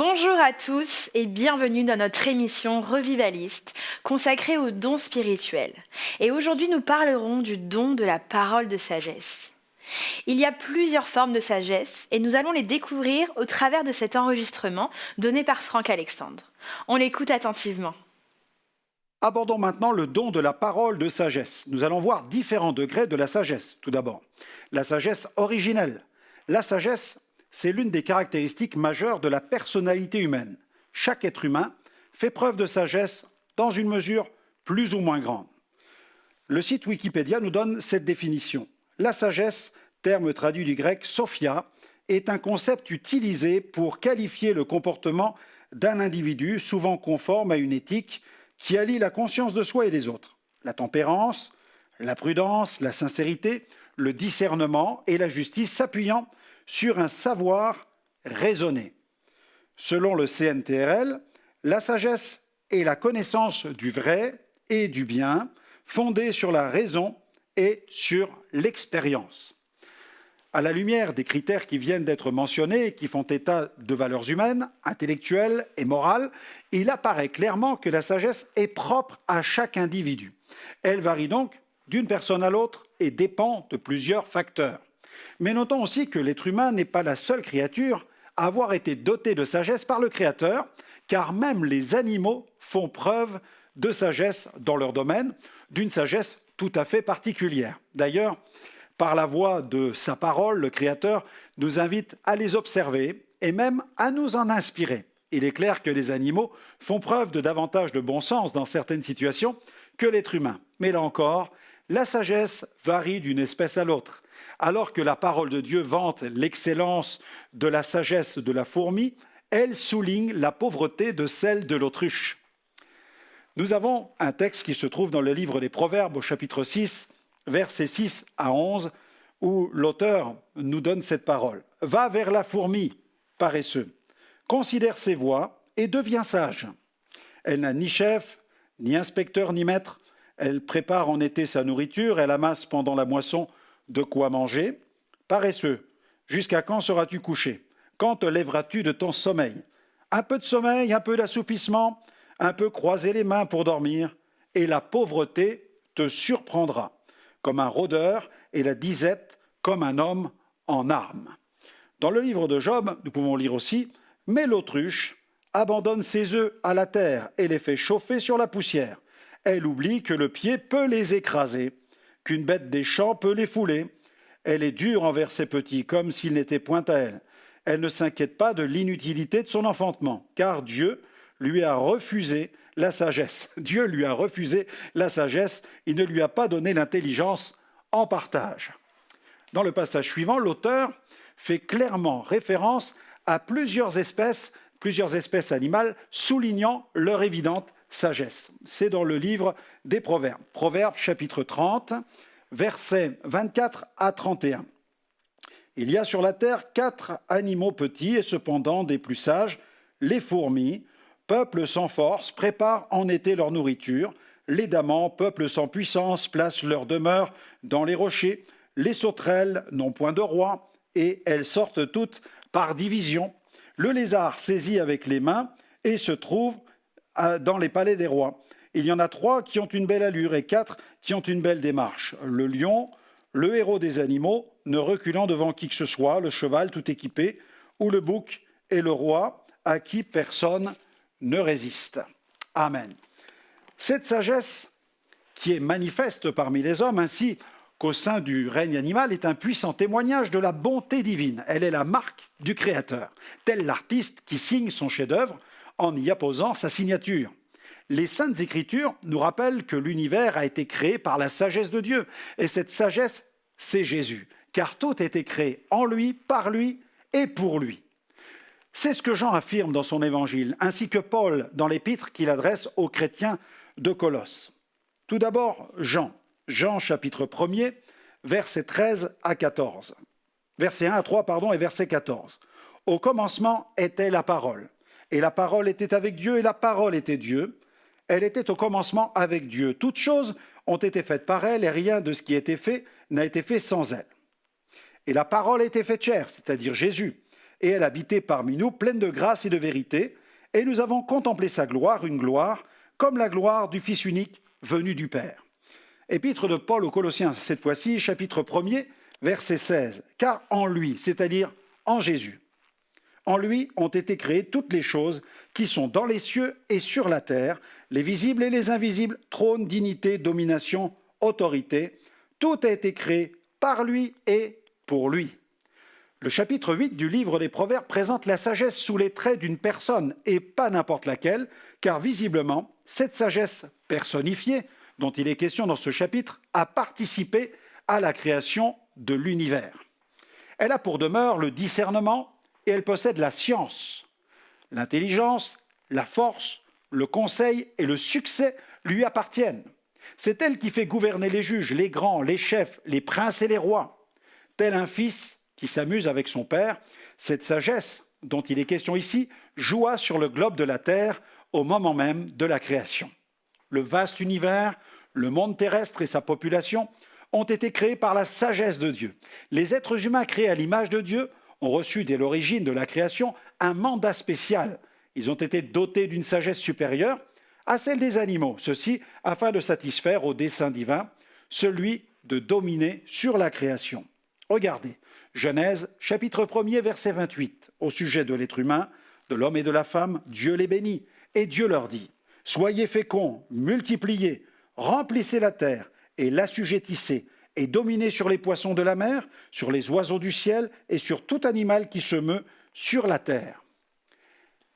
Bonjour à tous et bienvenue dans notre émission Revivaliste consacrée aux dons spirituels. Et aujourd'hui, nous parlerons du don de la parole de sagesse. Il y a plusieurs formes de sagesse et nous allons les découvrir au travers de cet enregistrement donné par Franck Alexandre. On l'écoute attentivement. Abordons maintenant le don de la parole de sagesse. Nous allons voir différents degrés de la sagesse. Tout d'abord, la sagesse originelle. La sagesse, c'est l'une des caractéristiques majeures de la personnalité humaine. Chaque être humain fait preuve de sagesse dans une mesure plus ou moins grande. Le site Wikipédia nous donne cette définition. La sagesse, terme traduit du grec sophia, est un concept utilisé pour qualifier le comportement d'un individu souvent conforme à une éthique qui allie la conscience de soi et des autres. La tempérance, la prudence, la sincérité, le discernement et la justice s'appuyant sur un savoir raisonné. Selon le CNTRL, la sagesse est la connaissance du vrai et du bien, fondée sur la raison et sur l'expérience. À la lumière des critères qui viennent d'être mentionnés et qui font état de valeurs humaines, intellectuelles et morales, il apparaît clairement que la sagesse est propre à chaque individu. Elle varie donc d'une personne à l'autre et dépend de plusieurs facteurs. Mais notons aussi que l'être humain n'est pas la seule créature à avoir été dotée de sagesse par le Créateur, car même les animaux font preuve de sagesse dans leur domaine, d'une sagesse tout à fait particulière. D'ailleurs, par la voix de sa parole, le Créateur nous invite à les observer et même à nous en inspirer. Il est clair que les animaux font preuve de davantage de bon sens dans certaines situations que l'être humain. Mais là encore, la sagesse varie d'une espèce à l'autre. Alors que la parole de Dieu vante l'excellence de la sagesse de la fourmi, elle souligne la pauvreté de celle de l'autruche. Nous avons un texte qui se trouve dans le livre des Proverbes au chapitre 6, versets 6 à 11, où l'auteur nous donne cette parole. « Va vers la fourmi, paresseux, considère ses voies et deviens sage. Elle n'a ni chef, ni inspecteur, ni maître. Elle prépare en été sa nourriture, elle amasse pendant la moisson de quoi manger. Paresseux, jusqu'à quand seras-tu couché? Quand te lèveras-tu de ton sommeil? Un peu de sommeil, un peu d'assoupissement, un peu croiser les mains pour dormir, et la pauvreté te surprendra, comme un rôdeur, et la disette comme un homme en armes. » Dans le livre de Job, nous pouvons lire aussi « Mais l'autruche abandonne ses œufs à la terre et les fait chauffer sur la poussière. Elle oublie que le pied peut les écraser, qu'une bête des champs peut les fouler. Elle est dure envers ses petits, comme s'ils n'étaient point à elle. Elle ne s'inquiète pas de l'inutilité de son enfantement, car Dieu lui a refusé la sagesse. Dieu lui a refusé la sagesse, il ne lui a pas donné l'intelligence en partage. » Dans le passage suivant, l'auteur fait clairement référence à plusieurs espèces animales, soulignant leur évidente sagesse. C'est dans le livre des Proverbes. Proverbes chapitre 30, versets 24 à 31. Il y a sur la terre 4 animaux petits et cependant des plus sages, les fourmis, peuple sans force, préparent en été leur nourriture. Les damans, peuple sans puissance, placent leur demeure dans les rochers. Les sauterelles n'ont point de roi, et elles sortent toutes par division. Le lézard saisit avec les mains et se trouve dans les palais des rois. Il y en a 3 qui ont une belle allure et 4 qui ont une belle démarche. Le lion, le héros des animaux, ne reculant devant qui que ce soit, le cheval tout équipé, ou le bouc et le roi, à qui personne ne résiste. Amen. Cette sagesse, qui est manifeste parmi les hommes, ainsi qu'au sein du règne animal, est un puissant témoignage de la bonté divine. Elle est la marque du Créateur, tel l'artiste qui signe son chef-d'œuvre en y apposant sa signature. Les Saintes Écritures nous rappellent que l'univers a été créé par la sagesse de Dieu, et cette sagesse, c'est Jésus, car tout a été créé en lui, par lui et pour lui. C'est ce que Jean affirme dans son évangile, ainsi que Paul dans l'épître qu'il adresse aux chrétiens de Colosse. Tout d'abord, Jean chapitre 1er, versets 13 à 14. Versets 1 à 3, et verset 14. « Au commencement était la parole, et la parole était avec Dieu, et la parole était Dieu. Elle était au commencement avec Dieu. Toutes choses ont été faites par elle, et rien de ce qui a été fait n'a été fait sans elle. Et la parole a été faite chair, c'est-à-dire Jésus, et elle habitait parmi nous, pleine de grâce et de vérité, et nous avons contemplé sa gloire, une gloire comme la gloire du Fils unique venu du Père. Épître de Paul aux Colossiens, cette fois-ci, chapitre 1er, verset 16. Car en lui, c'est-à-dire en Jésus, en lui ont été créées toutes les choses qui sont dans les cieux et sur la terre, les visibles et les invisibles, trône, dignité, domination, autorité. Tout a été créé par lui et pour lui. Le chapitre 8 du livre des Proverbes présente la sagesse sous les traits d'une personne, et pas n'importe laquelle, car visiblement, cette sagesse personnifiée, dont il est question dans ce chapitre, a participé à la création de l'univers. Elle a pour demeure le discernement et elle possède la science. L'intelligence, la force, le conseil et le succès lui appartiennent. C'est elle qui fait gouverner les juges, les grands, les chefs, les princes et les rois. Tel un fils qui s'amuse avec son père, cette sagesse dont il est question ici joua sur le globe de la terre au moment même de la création. Le vaste univers, le monde terrestre et sa population ont été créés par la sagesse de Dieu. Les êtres humains créés à l'image de Dieu ont reçu dès l'origine de la création un mandat spécial. Ils ont été dotés d'une sagesse supérieure à celle des animaux, ceci afin de satisfaire au dessein divin, celui de dominer sur la création. Regardez, Genèse chapitre 1er verset 28, au sujet de l'être humain, de l'homme et de la femme, Dieu les bénit, et Dieu leur dit, « Soyez féconds, multipliez, remplissez la terre et l'assujettissez, et dominez sur les poissons de la mer, sur les oiseaux du ciel et sur tout animal qui se meut sur la terre. »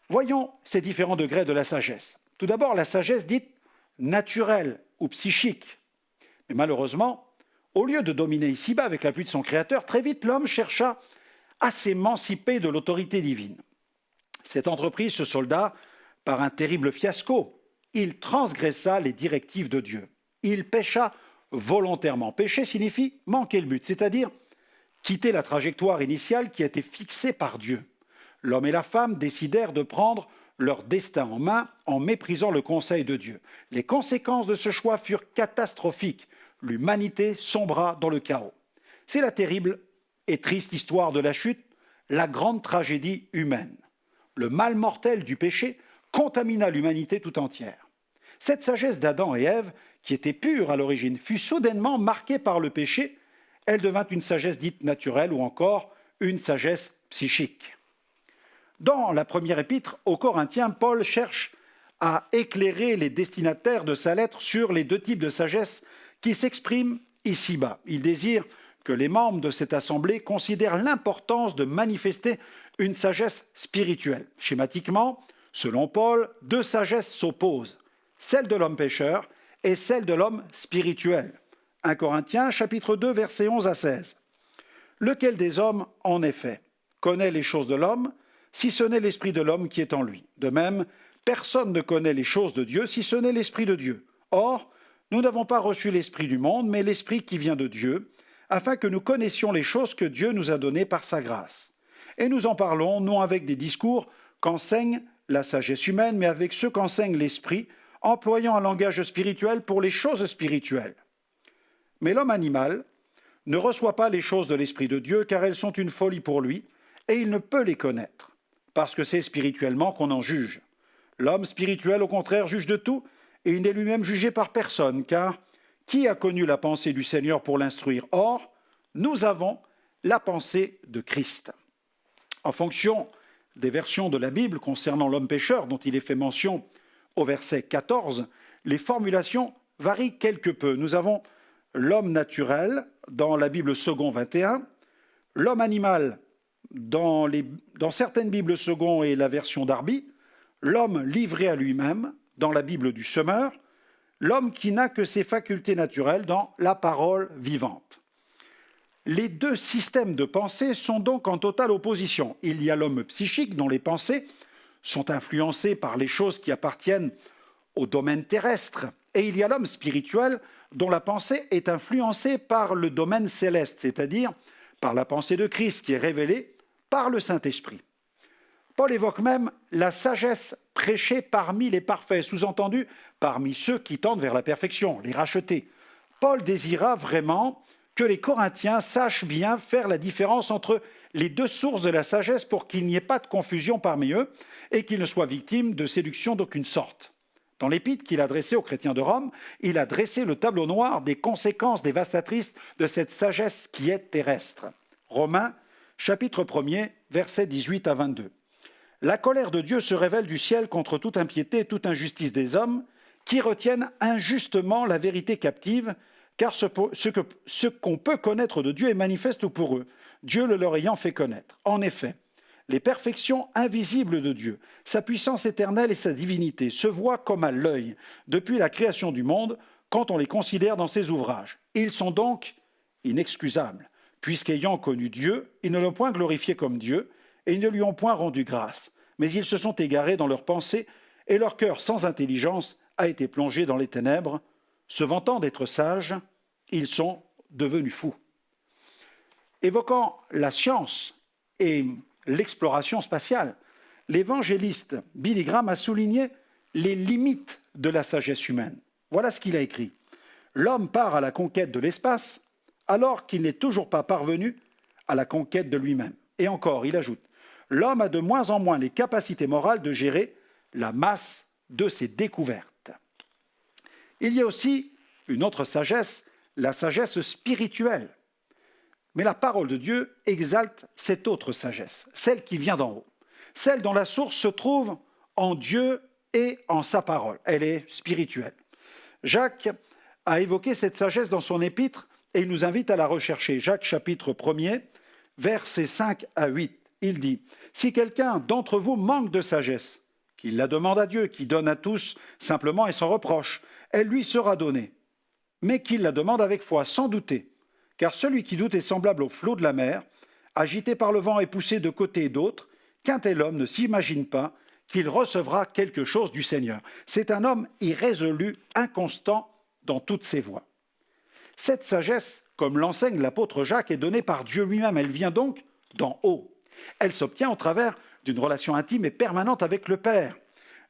Voyons ces différents degrés de la sagesse. Tout d'abord, la sagesse dite naturelle ou psychique. Mais malheureusement, au lieu de dominer ici-bas avec l'appui de son Créateur, très vite l'homme chercha à s'émanciper de l'autorité divine. Cette entreprise se solda par un terrible fiasco. Il transgressa les directives de Dieu. Il pécha volontairement. Pécher signifie manquer le but, c'est-à-dire quitter la trajectoire initiale qui a été fixée par Dieu. L'homme et la femme décidèrent de prendre leur destin en main en méprisant le conseil de Dieu. Les conséquences de ce choix furent catastrophiques. L'humanité sombra dans le chaos. C'est la terrible et triste histoire de la chute, la grande tragédie humaine. Le mal mortel du péché contamina l'humanité tout entière. Cette sagesse d'Adam et Ève, qui était pure à l'origine, fut soudainement marquée par le péché. Elle devint une sagesse dite naturelle ou encore une sagesse psychique. Dans la première épître aux Corinthiens, Paul cherche à éclairer les destinataires de sa lettre sur les deux types de sagesse qui s'expriment ici-bas. Il désire que les membres de cette assemblée considèrent l'importance de manifester une sagesse spirituelle. Schématiquement, selon Paul, deux sagesses s'opposent, celle de l'homme pécheur et celle de l'homme spirituel. 1 Corinthiens, chapitre 2, versets 11 à 16. Lequel des hommes, en effet, connaît les choses de l'homme, si ce n'est l'esprit de l'homme qui est en lui? De même, personne ne connaît les choses de Dieu, si ce n'est l'esprit de Dieu. Or, nous n'avons pas reçu l'esprit du monde, mais l'esprit qui vient de Dieu, afin que nous connaissions les choses que Dieu nous a données par sa grâce. Et nous en parlons, non avec des discours qu'enseigne la sagesse humaine, mais avec ceux qu'enseigne l'esprit, employant un langage spirituel pour les choses spirituelles. Mais l'homme animal ne reçoit pas les choses de l'esprit de Dieu, car elles sont une folie pour lui, et il ne peut les connaître, parce que c'est spirituellement qu'on en juge. L'homme spirituel, au contraire, juge de tout, et il n'est lui-même jugé par personne, car qui a connu la pensée du Seigneur pour l'instruire? Or, nous avons la pensée de Christ. En fonction des versions de la Bible concernant l'homme pécheur, dont il est fait mention au verset 14, les formulations varient quelque peu. Nous avons l'homme naturel dans la Bible second 21, l'homme animal dans certaines Bibles second et la version Darby, l'homme livré à lui-même dans la Bible du Semeur, l'homme qui n'a que ses facultés naturelles dans la parole vivante. Les deux systèmes de pensée sont donc en totale opposition. Il y a l'homme psychique dont les pensées sont influencées par les choses qui appartiennent au domaine terrestre, et il y a l'homme spirituel dont la pensée est influencée par le domaine céleste, c'est-à-dire par la pensée de Christ qui est révélée par le Saint-Esprit. Paul évoque même la sagesse prêchée parmi les parfaits, sous-entendu parmi ceux qui tendent vers la perfection, les rachetés. Paul désira vraiment que les Corinthiens sachent bien faire la différence entre les deux sources de la sagesse pour qu'il n'y ait pas de confusion parmi eux et qu'ils ne soient victimes de séduction d'aucune sorte. Dans l'épître qu'il a adressée aux chrétiens de Rome, il a dressé le tableau noir des conséquences dévastatrices de cette sagesse qui est terrestre. Romains, chapitre 1er, versets 18 à 22. La colère de Dieu se révèle du ciel contre toute impiété et toute injustice des hommes qui retiennent injustement la vérité captive, car ce qu'on peut connaître de Dieu est manifeste pour eux, Dieu le leur ayant fait connaître. En effet, les perfections invisibles de Dieu, sa puissance éternelle et sa divinité se voient comme à l'œil depuis la création du monde quand on les considère dans ses ouvrages. Ils sont donc inexcusables, puisqu'ayant connu Dieu, ils ne l'ont point glorifié comme Dieu et ils ne lui ont point rendu grâce. Mais ils se sont égarés dans leurs pensées et leur cœur sans intelligence a été plongé dans les ténèbres. Se vantant d'être sages, ils sont devenus fous. Évoquant la science et l'exploration spatiale, l'évangéliste Billy Graham a souligné les limites de la sagesse humaine. Voilà ce qu'il a écrit. L'homme part à la conquête de l'espace alors qu'il n'est toujours pas parvenu à la conquête de lui-même. Et encore, il ajoute, l'homme a de moins en moins les capacités morales de gérer la masse de ses découvertes. Il y a aussi une autre sagesse, la sagesse spirituelle. Mais la parole de Dieu exalte cette autre sagesse, celle qui vient d'en haut, celle dont la source se trouve en Dieu et en sa parole. Elle est spirituelle. Jacques a évoqué cette sagesse dans son épître et il nous invite à la rechercher. Jacques chapitre 1er, versets 5 à 8. Il dit « Si quelqu'un d'entre vous manque de sagesse, qu'il la demande à Dieu, qui donne à tous simplement et sans reproche, elle lui sera donnée, mais qu'il la demande avec foi, sans douter. Car celui qui doute est semblable au flot de la mer, agité par le vent et poussé de côté et d'autre, qu'un tel homme ne s'imagine pas qu'il recevra quelque chose du Seigneur. C'est un homme irrésolu, inconstant dans toutes ses voies. » Cette sagesse, comme l'enseigne l'apôtre Jacques, est donnée par Dieu lui-même. Elle vient donc d'en haut. Elle s'obtient au travers d'une relation intime et permanente avec le Père.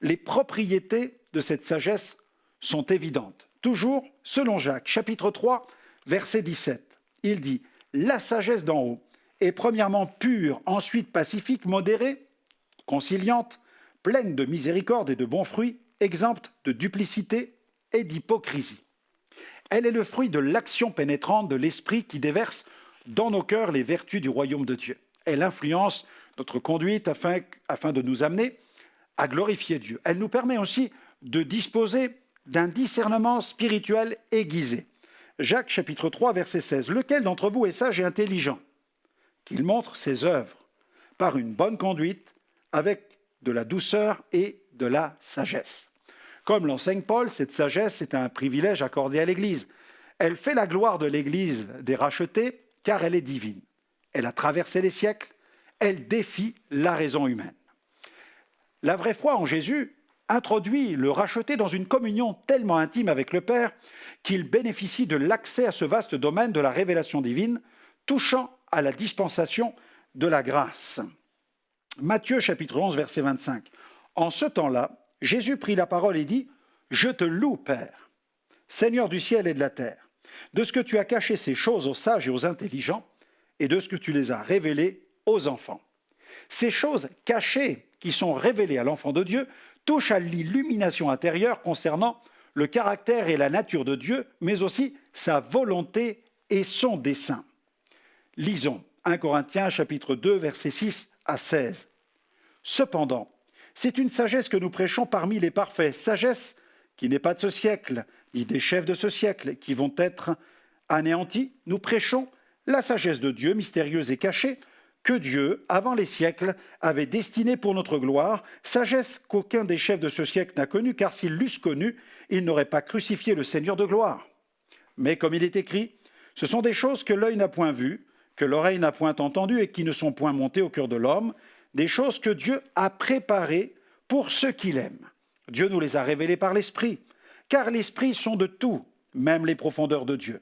Les propriétés de cette sagesse sont évidentes. Toujours, selon Jacques, chapitre 3, verset 17, il dit « La sagesse d'en haut est premièrement pure, ensuite pacifique, modérée, conciliante, pleine de miséricorde et de bons fruits, exempte de duplicité et d'hypocrisie. Elle est le fruit de l'action pénétrante de l'Esprit qui déverse dans nos cœurs les vertus du royaume de Dieu. Elle influence notre conduite afin de nous amener à glorifier Dieu. Elle nous permet aussi de disposer d'un discernement spirituel aiguisé. Jacques chapitre 3, verset 16. « Lequel d'entre vous est sage et intelligent? Qu'il montre ses œuvres par une bonne conduite, avec de la douceur et de la sagesse. » Comme l'enseigne Paul, cette sagesse est un privilège accordé à l'Église. Elle fait la gloire de l'Église des rachetés, car elle est divine. Elle a traversé les siècles, elle défie la raison humaine. La vraie foi en Jésus introduit le racheté dans une communion tellement intime avec le Père qu'il bénéficie de l'accès à ce vaste domaine de la révélation divine, touchant à la dispensation de la grâce. Matthieu chapitre 11, verset 25. En ce temps-là, Jésus prit la parole et dit « Je te loue, Père, Seigneur du ciel et de la terre, de ce que tu as caché ces choses aux sages et aux intelligents, et de ce que tu les as révélées aux enfants. » Ces choses cachées qui sont révélées à l'enfant de Dieu touchent à l'illumination intérieure concernant le caractère et la nature de Dieu, mais aussi sa volonté et son dessein. Lisons 1 Corinthiens chapitre 2, versets 6 à 16. Cependant, c'est une sagesse que nous prêchons parmi les parfaits, sagesse qui n'est pas de ce siècle, ni des chefs de ce siècle qui vont être anéantis. Nous prêchons la sagesse de Dieu, mystérieuse et cachée, que Dieu, avant les siècles, avait destinée pour notre gloire, sagesse qu'aucun des chefs de ce siècle n'a connue, car s'ils l'eussent connue, ils n'auraient pas crucifié le Seigneur de gloire. Mais comme il est écrit, ce sont des choses que l'œil n'a point vues, que l'oreille n'a point entendues et qui ne sont point montées au cœur de l'homme, des choses que Dieu a préparées pour ceux qui l'aiment. Dieu nous les a révélées par l'Esprit, car l'Esprit sont de tout, même les profondeurs de Dieu.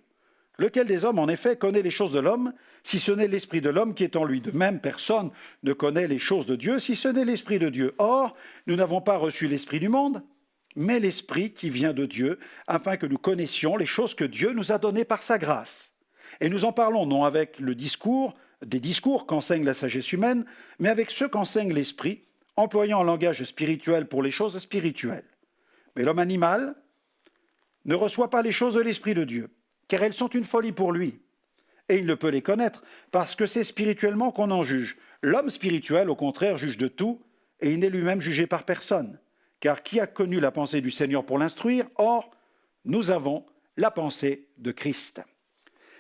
Lequel des hommes, en effet, connaît les choses de l'homme, si ce n'est l'Esprit de l'homme qui est en lui? De même, personne ne connaît les choses de Dieu, si ce n'est l'Esprit de Dieu. Or, nous n'avons pas reçu l'Esprit du monde, mais l'Esprit qui vient de Dieu, afin que nous connaissions les choses que Dieu nous a données par sa grâce. Et nous en parlons non avec le discours des discours qu'enseigne la sagesse humaine, mais avec ceux qu'enseigne l'esprit, employant un langage spirituel pour les choses spirituelles. Mais l'homme animal ne reçoit pas les choses de l'Esprit de Dieu, car elles sont une folie pour lui. Et il ne peut les connaître, parce que c'est spirituellement qu'on en juge. L'homme spirituel, au contraire, juge de tout, et il n'est lui-même jugé par personne. Car qui a connu la pensée du Seigneur pour l'instruire? Or, nous avons la pensée de Christ.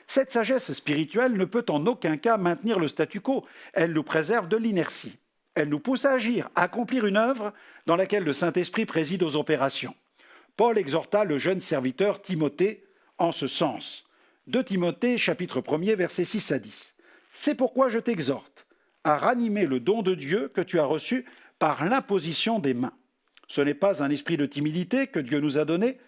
Cette sagesse spirituelle ne peut en aucun cas maintenir le statu quo. Elle nous préserve de l'inertie. Elle nous pousse à agir, à accomplir une œuvre dans laquelle le Saint-Esprit préside aux opérations. Paul exhorta le jeune serviteur Timothée en ce sens. 2 Timothée, chapitre 1er, versets 6 à 10. « C'est pourquoi je t'exhorte à ranimer le don de Dieu que tu as reçu par l'imposition des mains. Ce n'est pas un esprit de timidité que Dieu nous a donné,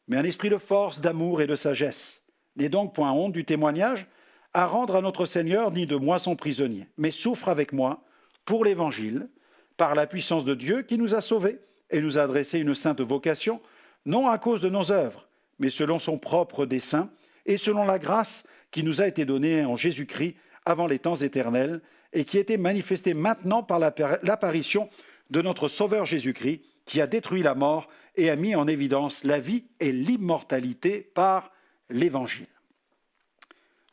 mais un esprit de force, d'amour et de sagesse. N'aie donc point honte du témoignage à rendre à notre Seigneur, ni de moi son prisonnier, mais souffre avec moi pour l'Évangile, par la puissance de Dieu qui nous a sauvés et nous a adressé une sainte vocation, non à cause de nos œuvres, mais selon son propre dessein et selon la grâce qui nous a été donnée en Jésus-Christ avant les temps éternels et qui était manifestée maintenant par l'apparition de notre Sauveur Jésus-Christ, qui a détruit la mort et a mis en évidence la vie et l'immortalité par l'Évangile.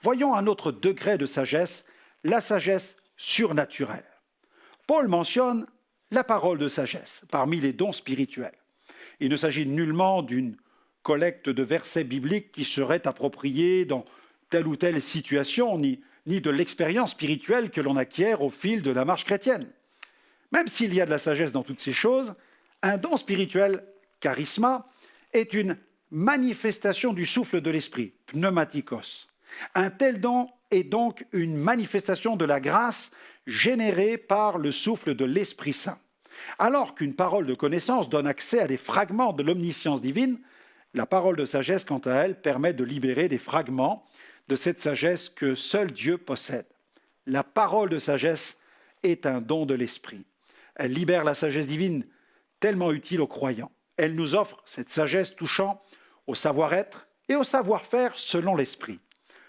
Voyons un autre degré de sagesse, la sagesse surnaturelle. Paul mentionne la parole de sagesse parmi les dons spirituels. Il ne s'agit nullement d'une collecte de versets bibliques qui seraient appropriés dans telle ou telle situation, ni de l'expérience spirituelle que l'on acquiert au fil de la marche chrétienne. Même s'il y a de la sagesse dans toutes ces choses, un don spirituel, charisma, est une manifestation du souffle de l'esprit, pneumatikos. Un tel don est donc une manifestation de la grâce générée par le souffle de l'Esprit Saint. Alors qu'une parole de connaissance donne accès à des fragments de l'omniscience divine, la parole de sagesse, quant à elle, permet de libérer des fragments de cette sagesse que seul Dieu possède. La parole de sagesse est un don de l'Esprit. Elle libère la sagesse divine, tellement utile aux croyants. Elle nous offre cette sagesse touchant au savoir-être et au savoir-faire selon l'Esprit.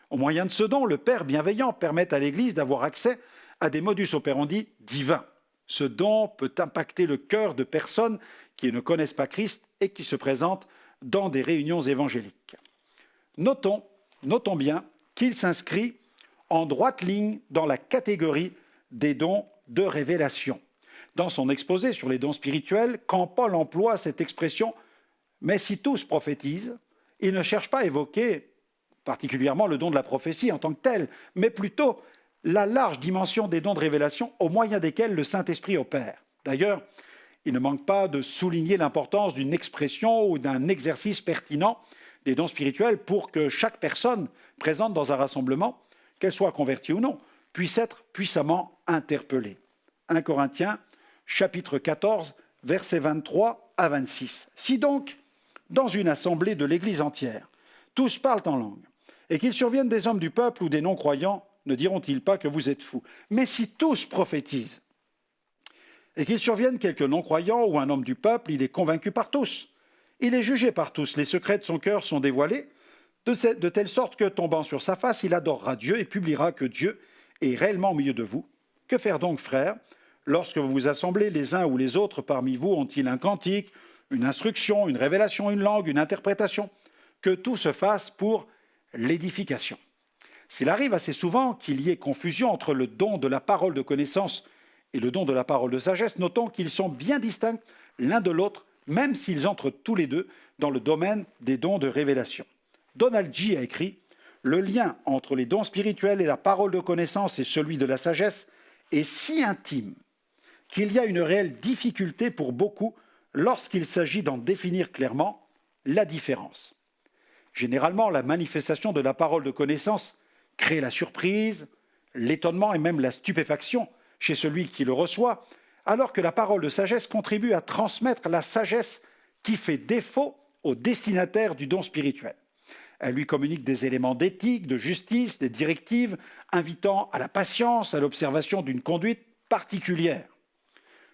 Au moyen de ce don, le Père bienveillant permet à l'Église d'avoir accès à des modus operandi divins. Ce don peut impacter le cœur de personnes qui ne connaissent pas Christ et qui se présentent dans des réunions évangéliques. Notons bien qu'il s'inscrit en droite ligne dans la catégorie des dons de révélation. Dans son exposé sur les dons spirituels, quand Paul emploie cette expression « mais si tous prophétisent », il ne cherche pas à évoquer particulièrement le don de la prophétie en tant que tel, mais plutôt la large dimension des dons de révélation au moyen desquels le Saint-Esprit opère. D'ailleurs, il ne manque pas de souligner l'importance d'une expression ou d'un exercice pertinent des dons spirituels pour que chaque personne présente dans un rassemblement, qu'elle soit convertie ou non, puisse être puissamment interpellée. 1 Corinthiens, chapitre 14, versets 23 à 26. Si donc, dans une assemblée de l'Église entière, tous parlent en langue, et qu'il survienne des hommes du peuple ou des non-croyants, ne diront-ils pas que vous êtes fous? Mais si tous prophétisent, et qu'il survienne quelques non-croyants ou un homme du peuple, il est convaincu par tous. Il est jugé par tous. Les secrets de son cœur sont dévoilés, de telle sorte que, tombant sur sa face, il adorera Dieu et publiera que Dieu est réellement au milieu de vous. Que faire donc, frères? Lorsque vous vous assemblez, les uns ou les autres parmi vous ont-ils un cantique, une instruction, une révélation, une langue, une interprétation? Que tout se fasse pour l'édification. S'il arrive assez souvent qu'il y ait confusion entre le don de la parole de connaissance et le don de la parole de sagesse, notons qu'ils sont bien distincts l'un de l'autre, même s'ils entrent tous les deux dans le domaine des dons de révélation. Donald G. a écrit « Le lien entre les dons spirituels et la parole de connaissance et celui de la sagesse est si intime qu'il y a une réelle difficulté pour beaucoup lorsqu'il s'agit d'en définir clairement la différence. Généralement, la manifestation de la parole de connaissance crée la surprise, l'étonnement et même la stupéfaction chez celui qui le reçoit, alors que la parole de sagesse contribue à transmettre la sagesse qui fait défaut au destinataire du don spirituel. Elle lui communique des éléments d'éthique, de justice, des directives invitant à la patience, à l'observation d'une conduite particulière.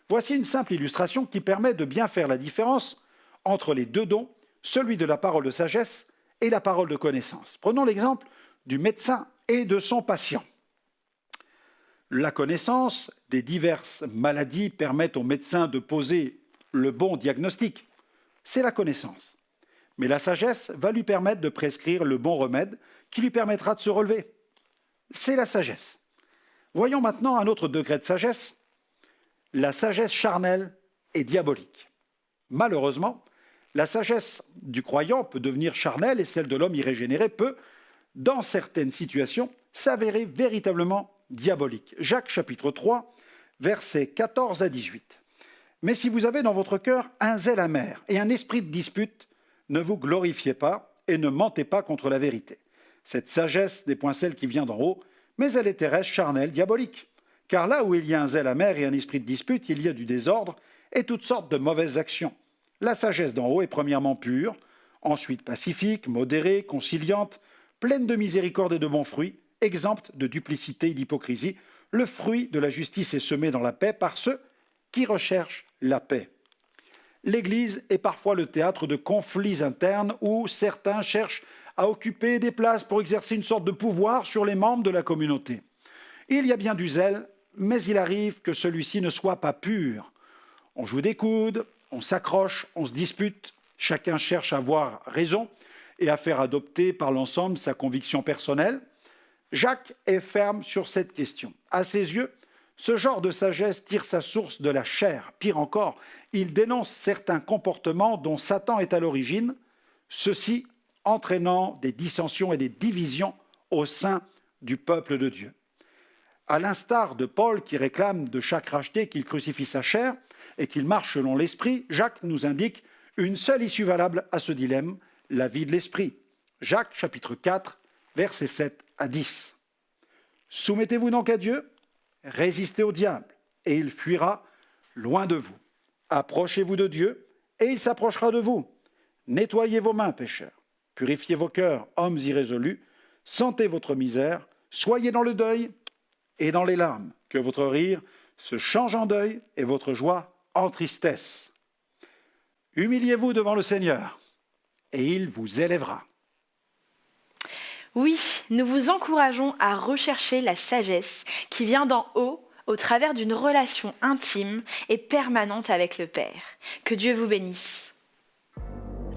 Voici une simple illustration qui permet de bien faire la différence entre les deux dons, celui de la parole de sagesse et la parole de connaissance. Prenons l'exemple du médecin et de son patient. La connaissance des diverses maladies permet aux médecins de poser le bon diagnostic. C'est la connaissance. Mais la sagesse va lui permettre de prescrire le bon remède qui lui permettra de se relever. C'est la sagesse. Voyons maintenant un autre degré de sagesse. La sagesse charnelle et diabolique. Malheureusement, la sagesse du croyant peut devenir charnelle et celle de l'homme irrégénéré peut, dans certaines situations, s'avérer véritablement diabolique. Jacques chapitre 3, versets 14 à 18. Mais si vous avez dans votre cœur un zèle amer et un esprit de dispute, ne vous glorifiez pas et ne mentez pas contre la vérité. Cette sagesse n'est point celle qui vient d'en haut, mais elle est terrestre, charnelle, diabolique. Car là où il y a un zèle amer et un esprit de dispute, il y a du désordre et toutes sortes de mauvaises actions. La sagesse d'en haut est premièrement pure, ensuite pacifique, modérée, conciliante, pleine de miséricorde et de bons fruits, exempte de duplicité et d'hypocrisie. Le fruit de la justice est semé dans la paix par ceux qui recherchent la paix. L'Église est parfois le théâtre de conflits internes où certains cherchent à occuper des places pour exercer une sorte de pouvoir sur les membres de la communauté. Il y a bien du zèle, mais il arrive que celui-ci ne soit pas pur. On joue des coudes, on s'accroche, on se dispute, chacun cherche à avoir raison et à faire adopter par l'ensemble sa conviction personnelle. Jacques est ferme sur cette question. À ses yeux, ce genre de sagesse tire sa source de la chair. Pire encore, il dénonce certains comportements dont Satan est à l'origine, ceci entraînant des dissensions et des divisions au sein du peuple de Dieu. À l'instar de Paul qui réclame de chaque racheté qu'il crucifie sa chair et qu'il marche selon l'esprit, Jacques nous indique une seule issue valable à ce dilemme, la vie de l'esprit. Jacques chapitre 4, versets 7 à 10. Soumettez-vous donc à Dieu, résistez au diable, et il fuira loin de vous. Approchez-vous de Dieu, et il s'approchera de vous. Nettoyez vos mains, pécheurs. Purifiez vos cœurs, hommes irrésolus. Sentez votre misère. Soyez dans le deuil et dans les larmes. Que votre rire se change en deuil et votre joie en tristesse. Humiliez-vous devant le Seigneur, et il vous élèvera. Oui, nous vous encourageons à rechercher la sagesse qui vient d'en haut au travers d'une relation intime et permanente avec le Père. Que Dieu vous bénisse.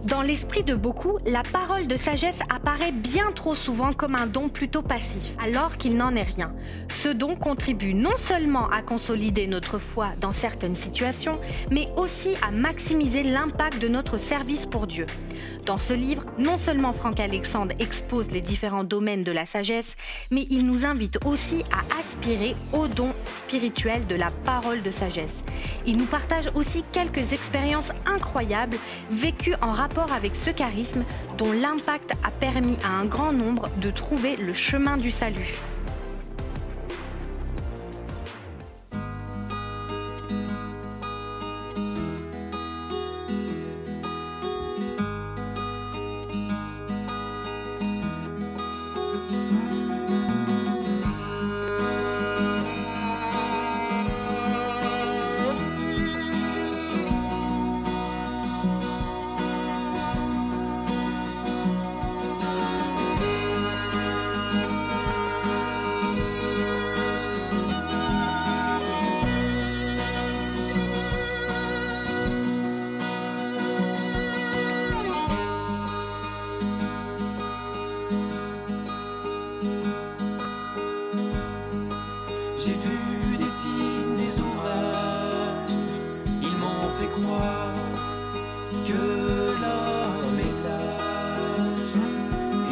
Dans l'esprit de beaucoup, la parole de sagesse apparaît bien trop souvent comme un don plutôt passif, alors qu'il n'en est rien. Ce don contribue non seulement à consolider notre foi dans certaines situations, mais aussi à maximiser l'impact de notre service pour Dieu. Dans ce livre, non seulement Franck Alexandre expose les différents domaines de la sagesse, mais il nous invite aussi à aspirer au don spirituel de la parole de sagesse. Il nous partage aussi quelques expériences incroyables vécues en rapport avec ce charisme dont l'impact a permis à un grand nombre de trouver le chemin du salut. J'ai vu des signes, des ouvrages, ils m'ont fait croire que l'homme est sage.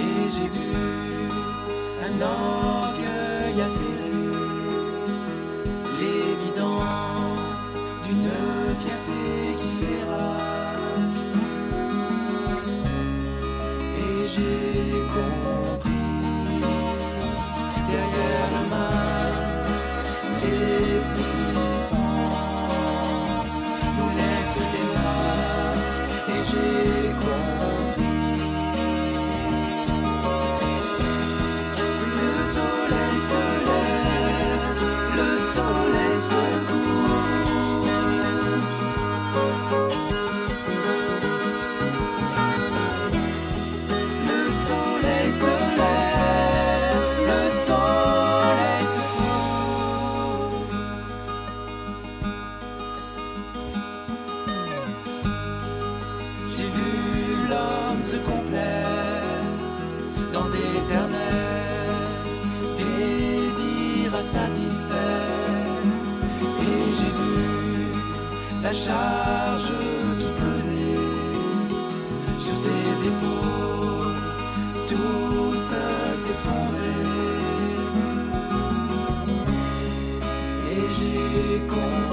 Et j'ai vu un orgueil acéré, l'évidence d'une fierté qui fait rage. Et j'ai compris derrière le masque satisfaire. Et j'ai vu la charge qui pesait sur ses épaules, tout seul s'effondrer. Et j'ai compris